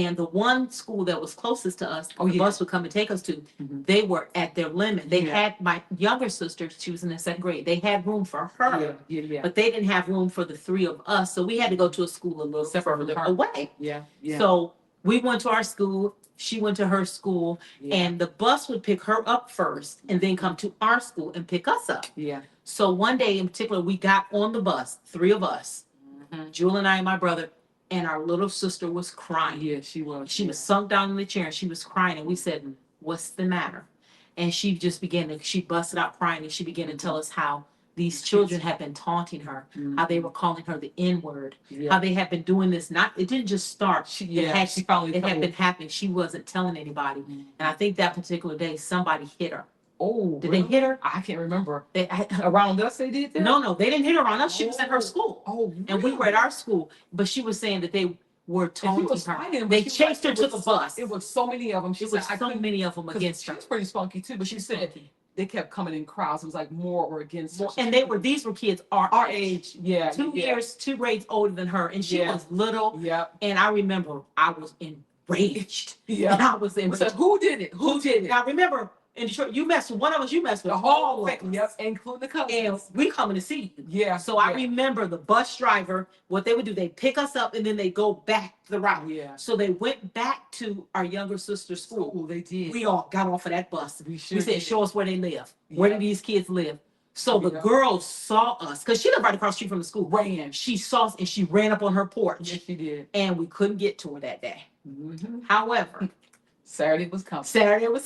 And the one school that was closest to us, the bus would come and take us to, they were at their limit. They had my younger sister, she was in the second grade. They had room for her, but they didn't have room for the three of us. So we had to go to a school a little further away. So we went to our school. She went to her school, and the bus would pick her up first, and then come to our school and pick us up. So one day in particular, we got on the bus, three of us, Jewel and I and my brother. And our little sister was crying. She was. She was sunk down in the chair and she was crying. And we said, "What's the matter?" And she just she busted out crying and she began to tell us how these children had been taunting her, how they were calling her the N-word, how they had been doing this. It didn't just start. It had been happening. She wasn't telling anybody. And I think that particular day, somebody hit her. Oh, did they hit her? I can't remember. Around us, they did that? No, they didn't hit her around us. She was at her school. Oh, really? And we were at our school. But she was saying that they were taunting her. They chased her to the bus. It was so many of them. She said so many of them against her. She was pretty spunky too, but she said they kept coming in crowds. It was like more or against her. And these were kids our age. 2 years, 2 grades older than her. And she was little. And I remember I was enraged. And I was enraged. Who did it? Who did it? I remember in Detroit, you messed with one of us, you messed with the whole including the cousins. And we coming to see you. So I remember the bus driver, what they would do, they pick us up and then they go back the route. So they went back to our younger sister's school. They did. We all got off of that bus. We said, "Show us where they live. Where do these kids live?" So the girl saw us, because she lived right across the street from the school. She saw us and she ran up on her porch. Yes, she did. And we couldn't get to her that day. However, Saturday was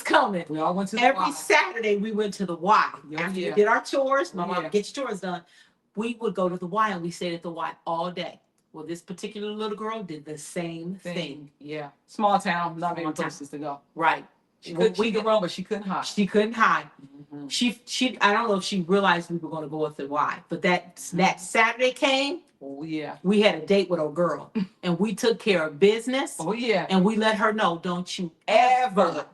coming. We all went to the Every Saturday we went to the Y. After we did our chores, my mom would get your chores done. We would go to the Y and we stayed at the Y all day. Well, this particular little girl did the same thing. Small town, not many places to go. Right. She could run, but she couldn't hide. I don't know if she realized we were going to go at the Y, but that Saturday came. We had a date with a girl, and we took care of business. And we let her know, don't you ever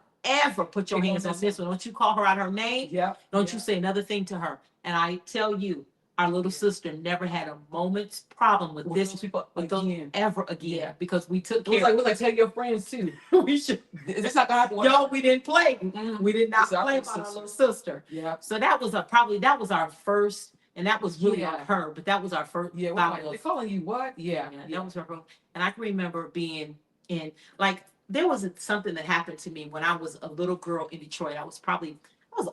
put your hands on this one. Don't you call her out her name. Don't you say another thing to her. And I tell you, our little sister never had a moment's problem with this people ever again, because we took care. It was like tell your friends too. We should. It's not gonna happen. No, we didn't play. We did not play about our little sister. So that was that was our first. And that was really on her, but that was our first. They're calling you what? That was her first. And I can remember being in, like, there was something that happened to me when I was a little girl in Detroit. I was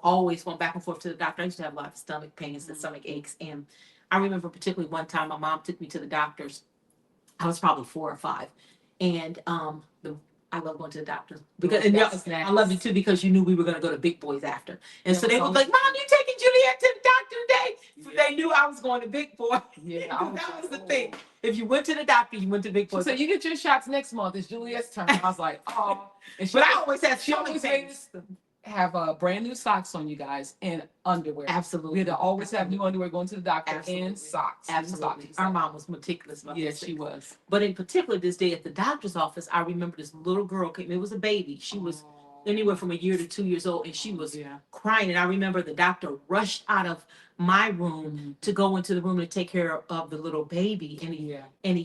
always going back and forth to the doctor. I used to have a lot of stomach pains and stomach aches. And I remember particularly one time my mom took me to the doctors. I was probably 4 or 5. And I love going to the doctor because I love you too, because you knew we were going to go to Big Boys after. And so they were like, "Mom, you taking Juliet to the doctor today?" They knew I was going to Big Boy. That was the thing. If you went to the doctor, you went to Big Boy. So you get your shots next month. It's Juliet's turn. I was like, "Oh." But I always had have brand new socks on, you guys, and underwear. Absolutely. We had to always have new underwear going to the doctor and socks. Absolutely. Our mom was meticulous about this. She was. But in particular, this day at the doctor's office, I remember this little girl came. It was a baby. She was anywhere from 1 year to 2 years old, and she was crying. And I remember the doctor rushed out of my room to go into the room to take care of the little baby. And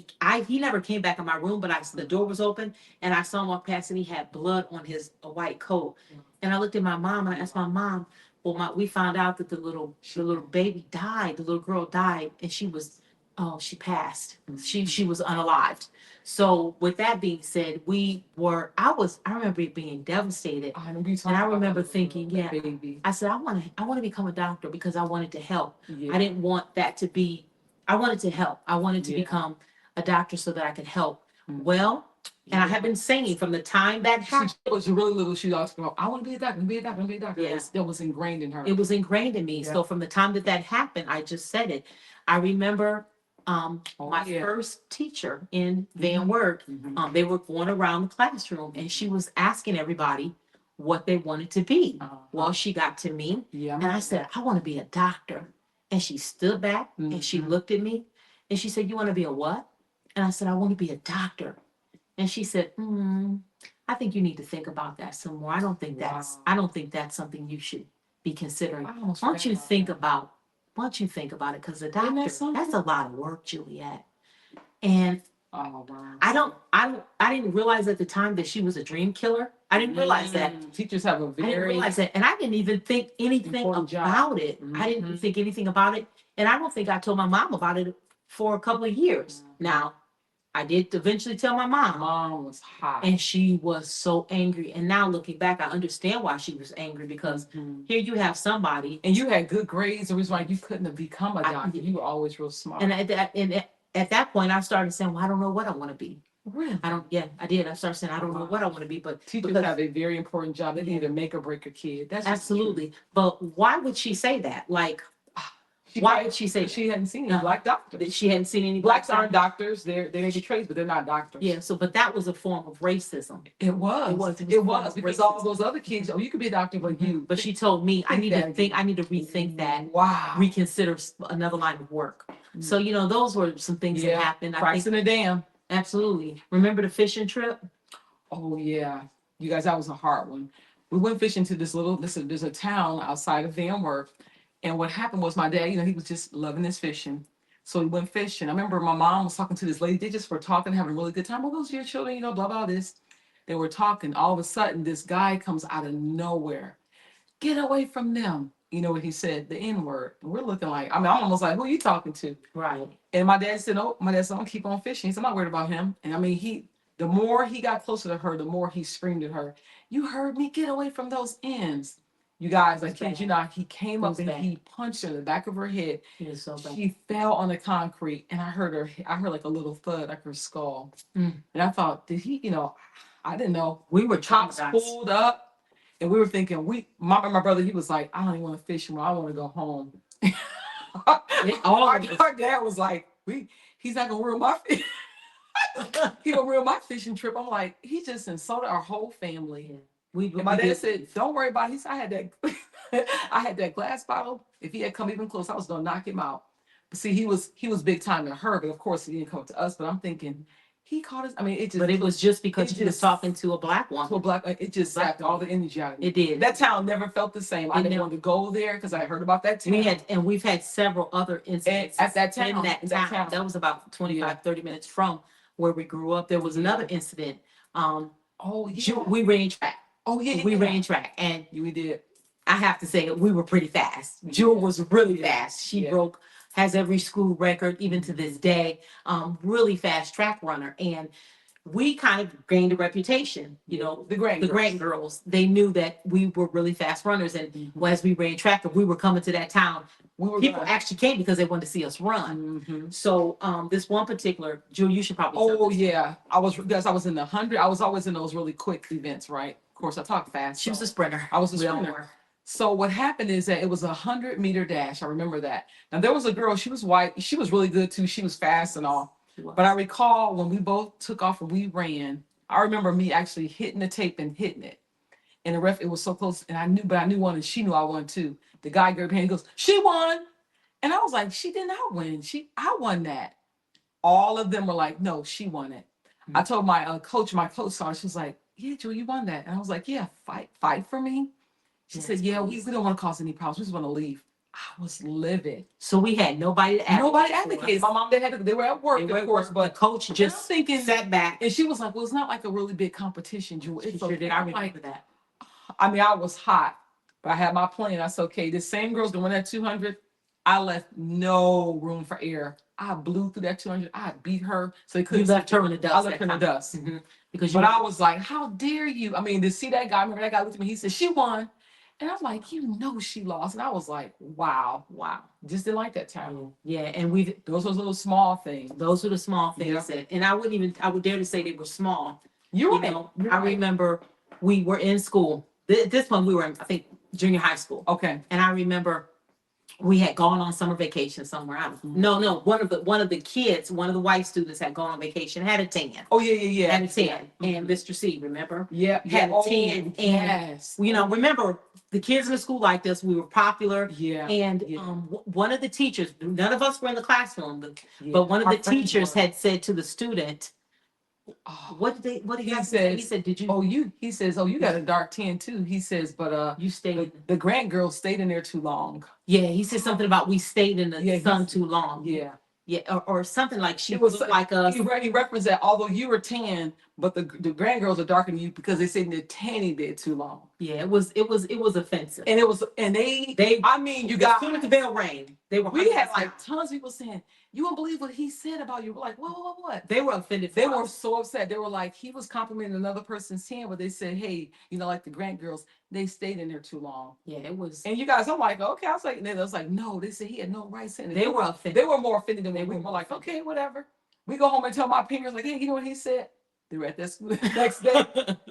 he never came back in my room, but the door was open and I saw him walk past and he had blood on his white coat. And I looked at my mom and I asked my mom, well, we found out that the little baby died, the little girl died, and she passed. She was unalived. So with that being said, I remember being devastated. And I remember thinking, baby. I said, I want to become a doctor because I wanted to help. I didn't want that to be, I wanted to help. I wanted to become a doctor so that I could help. Well, and I have been saying from the time that happened. She was really little. She always go, "I want to be a doctor, be a doctor, be a doctor." Yeah. That was ingrained in her. It was ingrained in me. Yeah. So from the time that happened, I just said it. I remember my first teacher in Van Wert. They were going around the classroom, and she was asking everybody what they wanted to be. Well, she got to me, and I said, "I want to be a doctor." And she stood back and she looked at me, and she said, "You want to be a what?" And I said, "I want to be a doctor." And she said, "I think you need to think about that some more. I don't think that's something you should be considering. Why don't you think about it? Because the doctor, that's a lot of work, Juliet." And Oh wow. I didn't realize at the time that she was a dream killer. I didn't realize that. Teachers have a I didn't very realize that, and I didn't even think anything important job. about it. I didn't think anything about it, and I don't think I told my mom about it for a couple of years. Now, I did eventually tell my mom, Mom was hot. and she was so angry. And now looking back, I understand why she was angry, because here you have somebody, And you had good grades. The reason why you couldn't have become a doctor. You were always real smart. and at that point, I started saying, "Well, I don't know what I want to be." Really? I don't. Yeah, I did. I started saying, "I don't know what I want to be." But teachers have a very important job. They can either make or break a kid. That's just absolutely. But why would she say that? Like, why would she say that? She hadn't seen any black doctors. She hadn't seen any Blacks aren't doctors. They may be trades, but they're not doctors. Yeah. So, but that was a form of racism. It was. It was because all those other kids. Oh, you could be a doctor, but you. But she told me I need to think. I need to rethink that. Wow. Reconsider another line of work. So those were some things that happened. Price in a dam. Absolutely. Remember the fishing trip? Oh yeah, you guys, that was a hard one. We went fishing to there's a town outside of Van Wert, and what happened was my dad, he was just loving his fishing, so we went fishing. I remember my mom was talking to this lady. They just were talking, having a really good time. Oh, those are your children, blah blah this. They were talking. All of a sudden, this guy comes out of nowhere. Get away from them. You know what he said? The N word. And we're looking like, I'm almost like, who are you talking to? Right. And my dad said, "Oh, I'm keep on fishing." He said, "I'm not worried about him." And I mean, the more he got closer to her, the more he screamed at her, "You heard me, get away from those ends." You guys, I kid you not, he came up and he punched her in the back of her head. She fell on the concrete, and I heard like a little thud, like her skull. And I thought, did he, I didn't know. We were cops pulled up. And we were thinking, my brother, he was like, "I don't even want to fish anymore. I want to go home." Our dad was like, he's not gonna ruin my he gonna ruin my fishing trip. I'm like, he just insulted our whole family. My dad said, "Don't worry about it." He said, I had that glass bottle. If he had come even close, I was gonna knock him out. But see, he was big time to her, but of course he didn't come to us. But I'm thinking, he caught us. I mean, but it was just because he was talking to a black woman. It just zapped all the energy out of me. It did. That town never felt the same. I didn't want to go there because I heard about that town. We've had several other incidents at that town. In that town. That was about 30 minutes from where we grew up. There was another incident. We ran track. We ran track, and we did. I have to say, we were pretty fast. Jewel was really fast. She has every school record, even to this day. Really fast track runner, and we kind of gained a reputation. The Grant girls. They knew that we were really fast runners, and as we ran track, if we were coming to that town, people actually came because they wanted to see us run. So this one particular, Jewel, you should probably. Oh yeah, I was in the 100. I was always in those really quick events, right? Of course, I talk fast. She was a sprinter. I was a sprinter. So what happened is that it was a 100-meter dash. I remember that. Now there was a girl. She was white. She was really good too. She was fast and all. But I recall when we both took off and we ran. I remember me actually hitting the tape and hitting it. And the ref, it was so close. And I knew one, and she knew I won too. The guy grabbed her hand. He goes, "She won." And I was like, "She did not win. I won that." All of them were like, "No, she won it." I told my coach saw it. She was like, "Yeah, Joe, you won that." And I was like, "Yeah, fight for me." She said, "Yeah, we don't want to cause any problems. We just want to leave." I was livid. So we had nobody to advocate. Nobody advocated. My mom, they were at work, of course, but the coach just sat back. And she was like, "Well, it's not like a really big competition, Jewel." It's okay. Did. I remember that. I mean, I was hot, but I had my plan. I said, "Okay, this same girl's gonna win that 200. I left no room for error. I blew through that 200. I beat her. So they couldn't. You left her in the dust. I left her in the dust. But I was like, "How dare you?" I mean, to see that guy, remember that guy looked at me, he said, "She won." And I'm like, she lost. And I was like, wow. Just didn't like that time. Yeah, and those were little small things. Those were the small things. Yeah. And I would dare to say they were small. You're right. I remember we were in school. This one we were in, I think, junior high school. Okay. And I remember we had gone on summer vacation somewhere. No, one of the kids, one of the white students had gone on vacation, had a tan. Oh yeah. Had a tan. And Mr. C, remember? Yeah. Had a tan. Yes. And remember the kids in the school like this, we were popular. Yeah. And one of the teachers, none of us were in the classroom, but one of the teachers had said to the student, what did he say? He said, "Did you?" He says, "Oh, you got a dark tan too." He says, "But you stayed." The Grant girls stayed in there too long. Yeah, he said something about we stayed in the sun too long. Yeah. Yeah, or something like she It was looked like us. He referenced that although you were tan, but the grand girls are darker than you because they said the tanning did too long. Yeah, it was offensive. And they I mean, you as got soon as the bell rang, we had like tons of people saying, "You won't believe what he said about you." We're like, what? They were offended. They were so upset. They were like, he was complimenting another person's tan, but they said, "Hey, you know, like the grand girls, they stayed in there too long." Yeah, it was. And you guys, I'm like, okay. I was like, they was like, no. They said he had no right saying it. They were offended. They were more offended than we were. We're like, okay, whatever. We go home and tell my parents, like, hey, you know what he said? They were at this next day.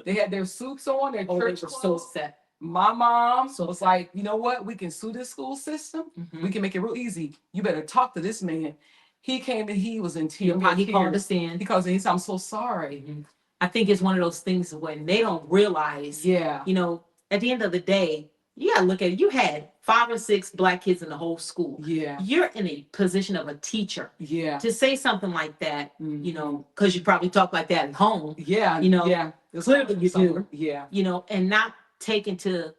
They had their suits on, their church they were clothes. so upset. My mom was like, you know what? We can sue this school system. We can make it real easy. You better talk to this man. He came and he was in tears. He called us in. He calls and he said, I'm so sorry. I think it's one of those things when they don't realize, you know, at the end of the day, you gotta look at it. You had 5 or 6 Black kids in the whole school. Yeah. You're in a position of a teacher. Yeah. To say something like that, you know, because you probably talk like that at home. Yeah. You know, yeah. Clearly you do. Yeah. You know, and not take into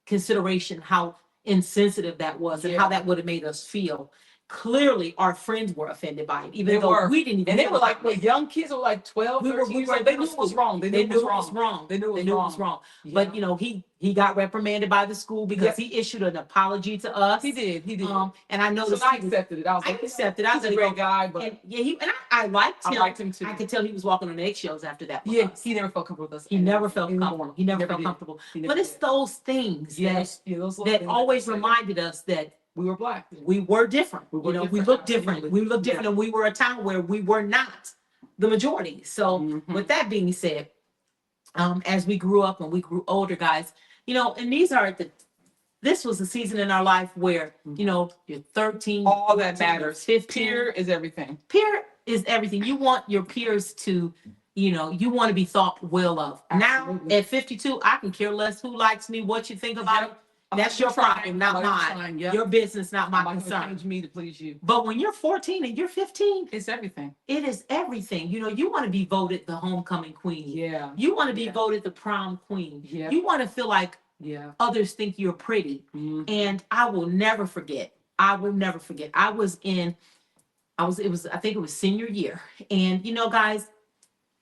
consideration how insensitive that was and how that would have made us feel. Clearly, our friends were offended by it, even though we didn't even. And they were like, well, young kids were like 12, 13 years old. They knew it was wrong. They knew it was wrong. They knew it was wrong. But, you know, he got reprimanded by the school because he issued an apology to us. He did. And I know I accepted it. I accepted it. He's a great guy, but I liked him. I liked him too. I could tell he was walking on eggshells after that. Yeah, he never felt comfortable with us. He never felt comfortable. He never felt comfortable. But it's those things that always reminded us that we were Black. We were different. We looked different. We looked different, and we were a town where we were not the majority. So, with that being said, as we grew up and we grew older, guys, you know, and this was a season in our life where, you know, you're 13. All that matters. 15. Peer is everything. Peer is everything. You want your peers to, you know, you want to be thought well of. Absolutely. Now, at 52, I can care less who likes me, what you think about it. That's your problem, not mine. Your business, not my concern. Change me to please you. But when you're 14 and you're 15, it's everything. It is everything. You know, you want to be voted the homecoming queen. Yeah. You want to be voted the prom queen. Yeah. You want to feel like others think you're pretty. And I will never forget. I think it was senior year. And you know, guys,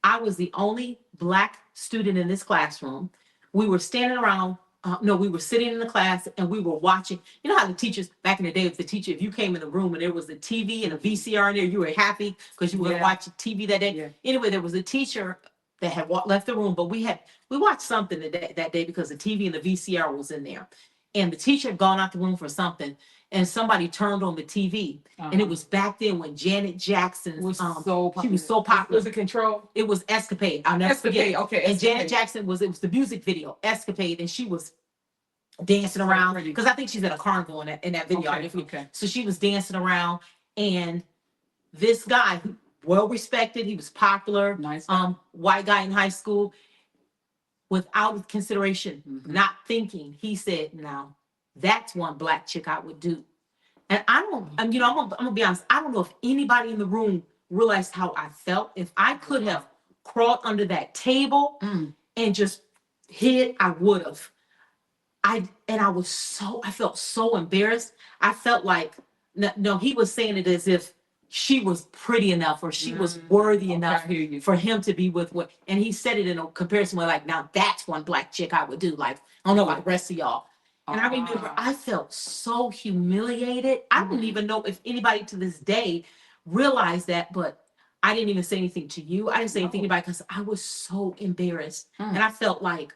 I was the only Black student in this classroom. We were standing around. We were sitting in the class and we were watching. You know how the teachers back in the day, if you came in the room and there was a TV and a VCR in there, you were happy because you were watching TV that day. Yeah. Anyway, there was a teacher that had left the room, but we watched something that day because the TV and the VCR was in there. And the teacher had gone out the room for something, and somebody turned on the TV, and it was back then when Janet Jackson was she was so popular. Was it Control? It was Escapade. I'll never forget. Okay. And Janet Jackson it was the music video Escapade, and she was dancing around because I think she's at a carnival in that video. Okay. So she was dancing around, and this guy, well respected, he was popular, nice white guy in high school. Without consideration, not thinking, he said, "Now, that's one Black chick I would do." And I'm gonna be honest. I don't know if anybody in the room realized how I felt. If I could have crawled under that table and just hid, I would have. I felt so embarrassed. I felt like no, he was saying it as if she was pretty enough or she was worthy enough for him to be with what, and he said it in a comparison with like, now that's one Black chick I would do. Like, I don't know about the rest of y'all. And I remember I felt so humiliated. I don't even know if anybody to this day realized that, but I didn't even say anything to you. I didn't say anything to anybody because I was so embarrassed. And I felt like,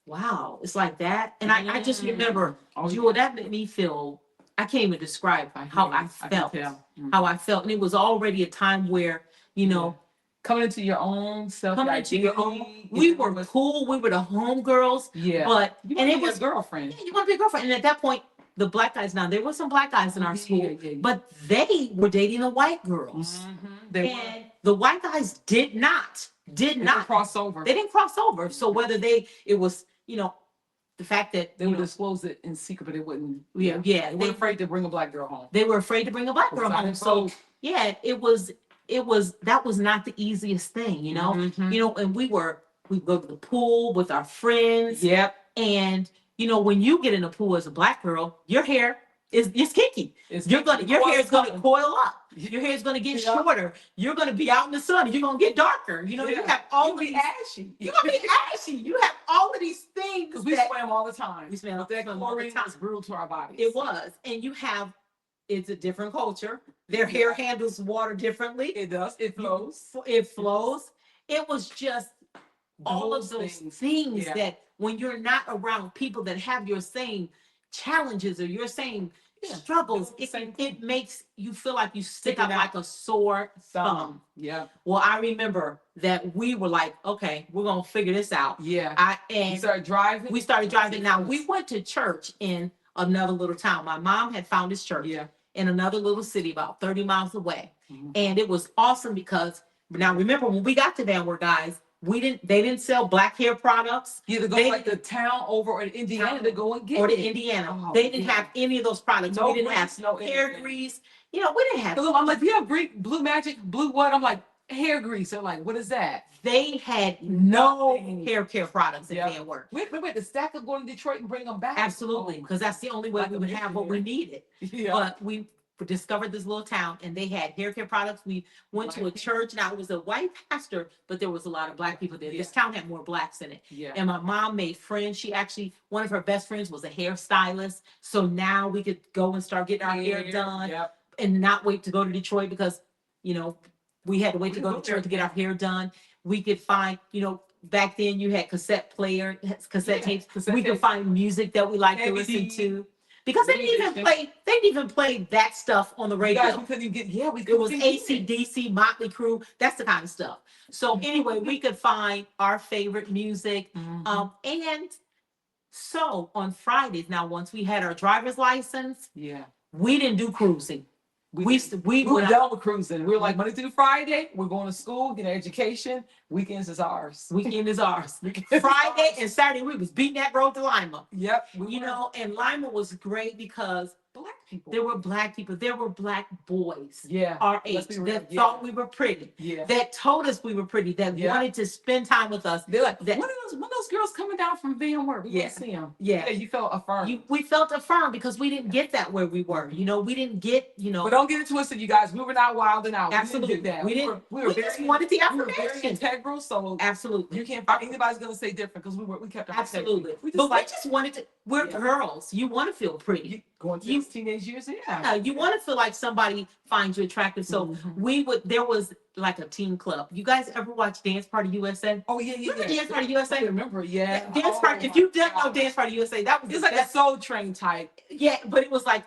wow, it's like that. And I just remember, Jewel, that made me feel, I can't even describe how I felt. How I felt. And it was already a time where, you know, coming into your own self. Coming into your own. We were cool. We were the homegirls. Yeah. But and it was girlfriend. Yeah, you want to be a girlfriend. And at that point, the Black guys, now there were some Black guys in our school, but they were dating the white girls. And the white guys did not cross over. They didn't cross over. So whether it was, you know, the fact that they would disclose it in secret, but it wouldn't. Yeah. They were afraid to bring a Black girl home. They were afraid to bring a Black girl home. So yeah, that was not the easiest thing, you know. You know, and we'd go to the pool with our friends. Yep. And you know, when you get in the pool as a Black girl, your hair It's kinky. Your hair is gonna coil up. Yeah. Your hair is gonna get shorter. You're gonna be out in the sun. You're gonna get darker. You know, you have all You'll be ashy. You're gonna be ashy. You have all of these things. Because we swam all the time. We swam that chlorine was brutal to our bodies. It was, and you have. It's a different culture. Their hair handles water differently. It does. It flows. It flows. It was just all of those things that when you're not around people that have your same challenges or your same struggles, it makes you feel like you stick out like a sore thumb. Yeah. Well, I remember that we were like, okay, we're gonna figure this out. Yeah. And we started driving. Now we went to church in another little town. My mom had found this church in another little city about 30 miles away. Mm-hmm. And it was awesome because now remember when we got to Van Wert, guys, they didn't sell black hair products. You either go like the town over or Indiana to go and get or to Indiana. Oh, they didn't have any of those products. No, we didn't have hair grease. You know, we didn't have. I'm like, you have Blue Magic, Blue what? I'm like, hair grease. I'm like, what is that? They had no hair care products in Van Wert. Wait, the stack of going to Detroit and bring them back. Absolutely, because that's the only way we would have what we needed. Yeah. But we discovered this little town and they had hair care products. We went to a church. Now it was a white pastor, but there was a lot of black people there. This town had more blacks in it. Yeah. And my mom made friends. She actually, one of her best friends was a hairstylist. So now we could go and start getting our hair done and not wait to go to Detroit because, you know, we had to wait to go to church to get our hair done. We could find, you know, back then you had cassette tapes. We could find music that we liked to listen to. Because they didn't even play that stuff on the radio. Guys, we couldn't even get, it was AC/DC, Motley Crue, that's the kind of stuff. So anyway, we could find our favorite music. Mm-hmm. And so on Fridays, now once we had our driver's license, we didn't do cruising. We were done with cruising. We were like Monday through Friday, we're going to school, getting education. Weekends is ours. Weekend is ours. Friday and Saturday we was beating that road to Lima. Yep. You know, and Lima was great because black people. There were black people. There were black boys. Yeah. Our age that thought we were pretty. Yeah. That told us we were pretty. That wanted to spend time with us. They're like, when are those girls coming down from Van Wert? We want to see them. Yeah. You felt affirmed. We felt affirmed because we didn't get that where we were. You know, we didn't get, you know. But don't get it twisted, you guys. We were not wilding out. Absolutely. We didn't. We just wanted the affirmation. We were very integral. So absolutely. You can't find anybody's going to say different because we kept our absolutely. We just wanted to. We're girls. You want to feel pretty. Going through teenage years, you want to feel like somebody finds you attractive. So there was like a teen club. You guys ever watch Dance Party USA? Oh yeah. Dance Party USA? I remember, Dance Party. If you didn't know Dance Party USA, that was like a Soul Train type. Yeah, but it was like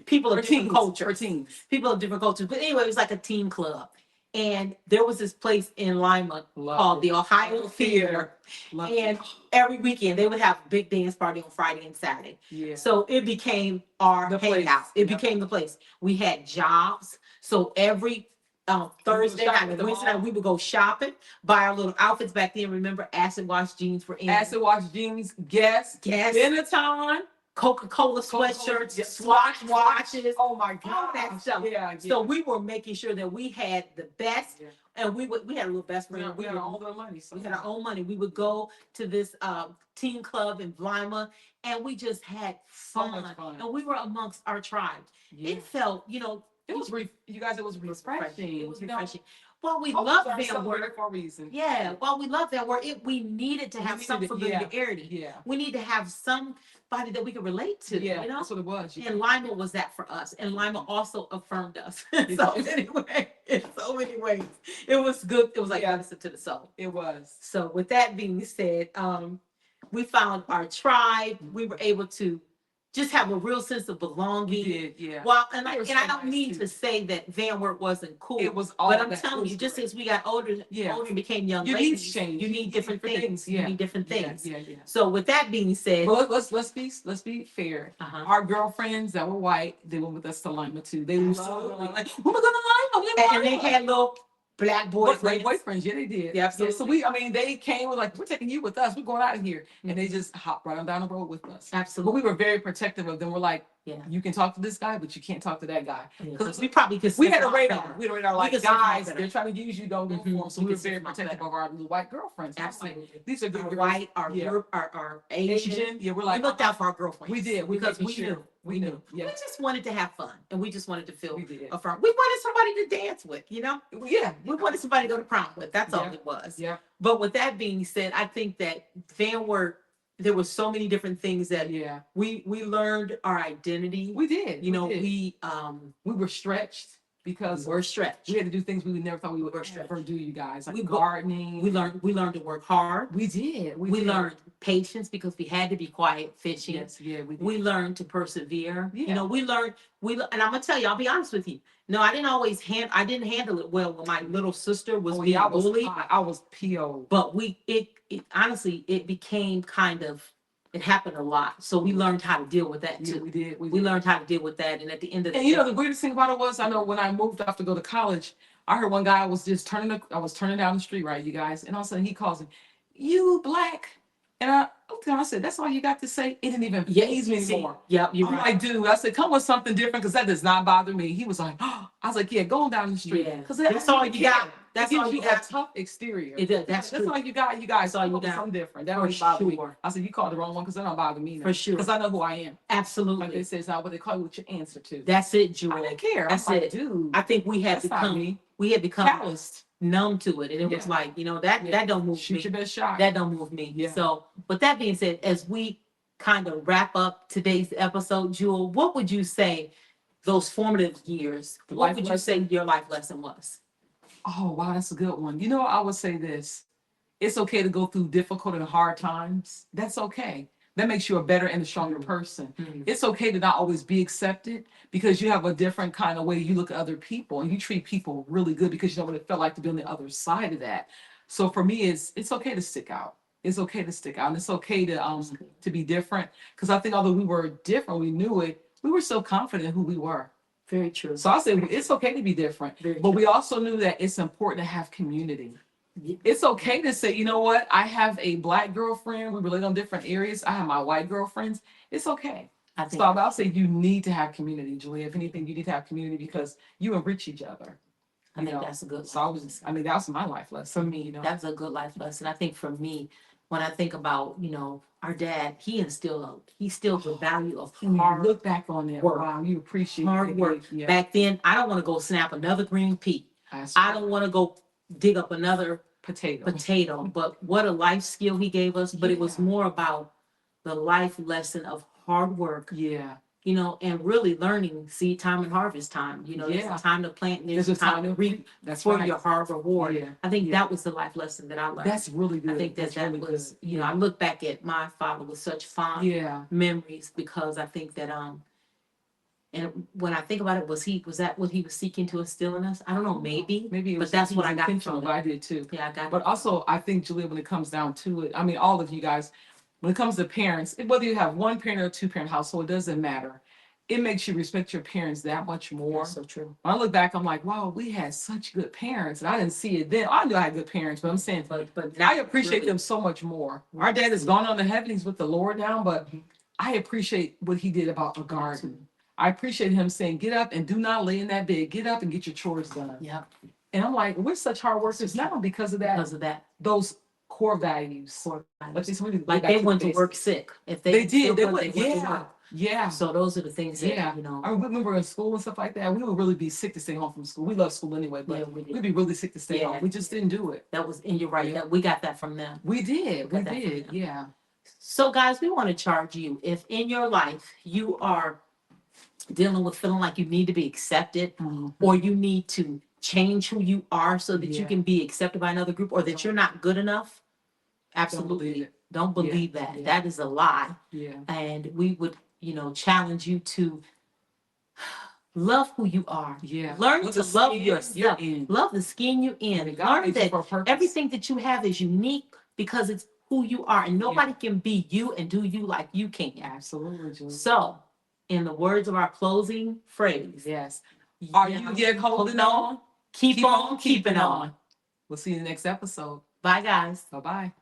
people of different cultures. For teens. People of different cultures. But anyway, it was like a teen club. And there was this place in Lima called the Ohio Theater. And every weekend they would have a big dance party on Friday and Saturday. Yeah. So it became our hangout. It became the place. We had jobs. So every Thursday night and Wednesday night we would go shopping, buy our little outfits. Back then, remember, acid wash jeans were in. Acid wash jeans, Guess, dinner time. Coca-Cola sweatshirts, Swatch watches. Oh my God, all that stuff. Yeah. So we were making sure that we had the best, and we had a little best friend. We had our own money. We had our own money. We would go to this teen club in Lima, and we just had fun. So much fun. And we were amongst our tribe. Yeah. It felt, you know, it was refreshing. It was refreshing. Well, we love Van Wert for a reason. Yeah. Well, we love Van Wert. We needed to have some familiarity. Yeah. We need to have somebody that we could relate to. Yeah. You know? That's what it was. And Lima was that for us. And Lima also affirmed us. So anyway, in so many ways, it was good. It was like medicine to the soul. It was. So with that being said, we found our tribe. We were able to just have a real sense of belonging. We did, Well, and I don't mean to say that Van Wert wasn't cool. It was all. But I'm telling you, just as we got older and became young ladies, change. You need different things. Yeah. You need different things. Yeah. So with that being said, well, let's be fair. Our girlfriends that were white, they went with us to Lima too. They loved like, oh my God, Lima. And they had little black boyfriends. Yeah, they did. Yeah, absolutely. So they came with like, we're taking you with us. We're going out of here. And they just hopped right on down the road with us. Absolutely. But we were very protective of them. We're like, you can talk to this guy, but you can't talk to that guy. Because we probably could. We had a radar. We had a radar like, guys, they're trying to use you, don't go for them. So we were very protective of our little white girlfriends. Absolutely. Like, these are good white, our Asian. Yeah, we're like, we looked out for our girlfriends. We did. Because we knew. We knew. Yeah. We just wanted to have fun, and we just wanted to feel We did. affirmed. We wanted somebody to dance with, you know? Yeah. We wanted somebody to go to prom with. That's all Yeah. it was. Yeah. But with that being said, I think that fan work, there were so many different things that Yeah. we learned our identity. We did. You know, did. we were stretched because were stretched. we had to do things we never thought we would ever do, you guys. Like gardening. We learned to work hard. We did. We learned patience because we had to be quiet fishing. Yes, yeah, we did. We learned to persevere. Yeah. You know, and I'm gonna tell you, I'll be honest with you. No, I didn't handle it well when my little sister was being bullied. I was PO. But it honestly, it became kind of, it happened a lot. So we learned how to deal with that too. Yeah, we did. We learned how to deal with that. And at the end of the day. And you know, the weirdest thing about it was, I know when I moved off to go to college, I heard one guy was just turning down the street, right, you guys? And all of a sudden he calls me, "You black." And I said, "That's all you got to say?" It didn't even faze me anymore. Yep, you're I'm right. like, dude, I said, come with something different because that does not bother me. He was like, oh. I was like, yeah, going down the street. Yeah. Because that's all you got. That's all you got. A tough exterior. That's all you got. You guys, all you got. Something different. That don't bother me. Sure. I said, you called the wrong one because that don't bother me. For sure. Because I know who I am. Absolutely. Like they say, it's not what they call you, what your answer to. That's it, Jewel. I didn't care. That's I'm it. Like, dude. I think we had become calloused, numb to it, and it was like, you know, that don't move me. Shoot your best shot. That don't move me. Yeah. So, with that being said, as we kind of wrap up today's episode, Jewel, what would you say those formative years? What would you say your life lesson was? Oh, wow, that's a good one. You know, I would say this. It's okay to go through difficult and hard times. That's okay. That makes you a better and a stronger person. Mm-hmm. It's okay to not always be accepted because you have a different kind of way you look at other people and you treat people really good because you know what it felt like to be on the other side of that. So for me, it's okay to stick out. It's okay to stick out, and it's okay to be different. Because I think although we were different, we knew it. We were so confident in who we were. Very true. So I say it's okay to be different, but we also knew that it's important to have community. It's okay to say, you know what? I have a black girlfriend. We relate on different areas. I have my white girlfriends. It's okay. So I'll say you need to have community, Julia. If anything, you need to have community because you enrich each other. I think that's a good. So that was my life lesson. For me, you know, that's a good life lesson. I think for me, when I think about, you know, our dad, he instilled the value of hard. Look back on that. Work. Wow, you appreciate hard work. Yeah. Back then, I don't want to go snap another green pea. I don't want to go dig up another potato. But what a life skill he gave us. But it was more about the life lesson of hard work. Yeah. You know, and really learning seed time and harvest time. You know, there's a time to plant and there's a time to reap. That's for your hard reward. Yeah. I think that was the life lesson that I learned. That's really good. I think that really was, good. You know, I look back at my father with such fond memories because I think that and when I think about it, was that what he was seeking to instill in us? I don't know, maybe, but that's what I got from it. I did too. Yeah, I got. But also, I think, Julia, when it comes down to it, I mean, all of you guys, when it comes to parents, whether you have one parent or a two-parent household, it doesn't matter. It makes you respect your parents that much more. That's so true. When I look back, I'm like, wow, we had such good parents. And I didn't see it then. I knew I had good parents, but I'm saying, but I appreciate them so much more. Our dad has gone on to heaven. He's with the Lord now, but I appreciate what he did about a garden. I appreciate him saying, get up and do not lay in that bed. Get up and get your chores done. Yeah. And I'm like, we're such hard workers now because of that. Because of that. Those core values. Like they went to work sick. If they did, they went to work. Yeah. So those are the things that, you know. I remember in school and stuff like that, we would really be sick to stay home from school. We love school anyway, but we'd be really sick to stay home. We just didn't do it. And you're right. We got that from them. We did. Yeah. So guys, we want to charge you. If in your life you are dealing with feeling like you need to be accepted or you need to change who you are so that you can be accepted by another group or that you're not good enough, absolutely don't believe that. Yeah. That is a lie. Yeah. And we would, you know, challenge you to love who you are. Yeah. Learn to love yourself. Love the skin you're in. Learn that everything that you have is unique because it's who you are, and nobody can be you and do you like you can. Absolutely, Julie. So, in the words of our closing phrase, are you yet holding on? Keep on keeping on. We'll see you in the next episode. Bye, guys. Bye-bye.